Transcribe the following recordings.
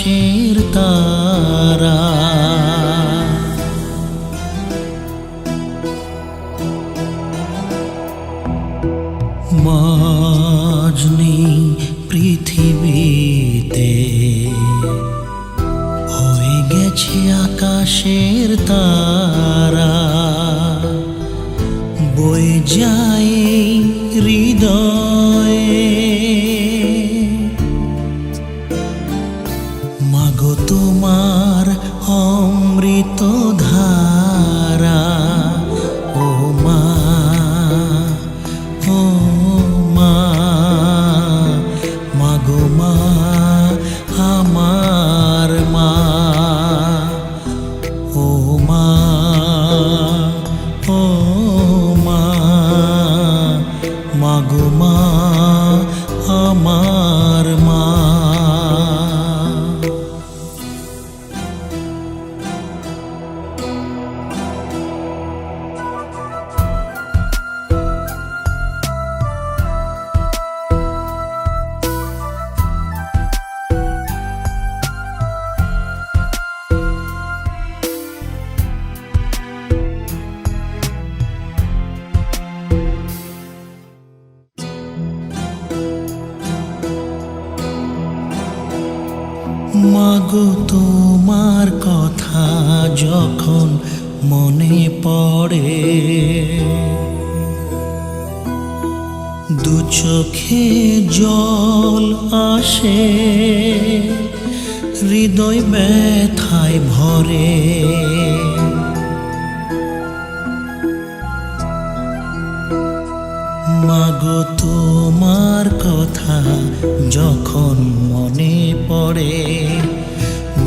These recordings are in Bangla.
আকাশের তারা। মাঝ নেই পৃথিবীতে, হয়ে গেছে আকাশের তারা। বয়ে যায় হৃদয়ে, মাগো তোমার অমৃত ধারা। ও মা, ও মা, মাগো মা, আমার মা। ও মা, ও মা, মাগো মা, আমার মা। মাগো তোমার কথা যখন মনে পড়ে, দু চোখে জল আসে, হৃদয় ব্যথায় ভরে। মাগো তোমার কথা যখন মনে পড়ে,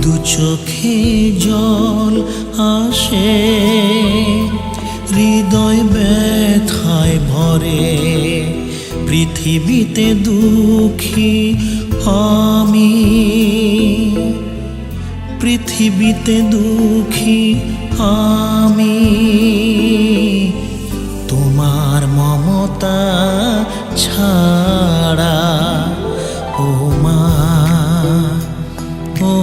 দু চোখে জল আসে, হৃদয় ব্যথায় ভরে। পৃথিবীতে দুঃখী আমি, পৃথিবীতে দুঃখী আমি, তোমার মমতা ছাড়া। ও মা, ও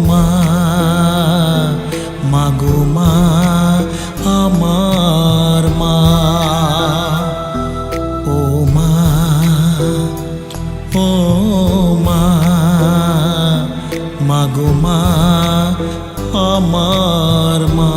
মা, মাগো মা, আমার মা। ও মা, ও মা, মাগো মা, আমার মা।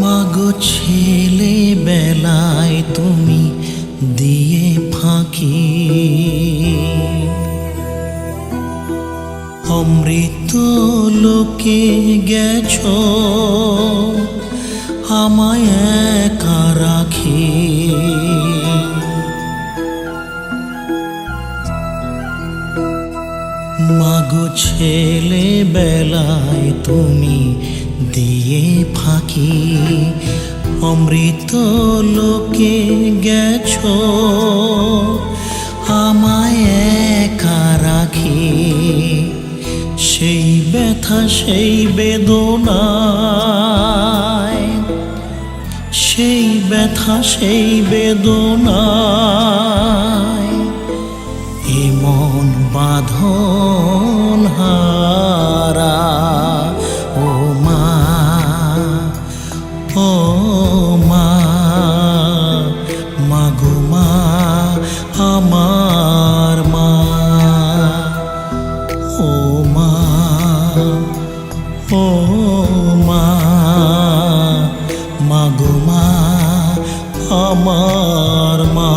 মাগো ছেলে বেলায় তুমি দিয়ে ফাঁকি, অমৃত লোকে গেছো আমায় একা রাখি। মাগো ছেলে বেলায় তুমি দিয়ে ফাঁকি, অমৃত লোকে গেছো আমায় একা রাখি। সেই ব্যথা সেই বেদনায়, সেই ব্যথা সেই বেদনায় এমন বাঁধন হারা। ও মা, ও মা, মাগো মা, আমার মা। ও মা, ও মা, মাগো মা, আমার মা।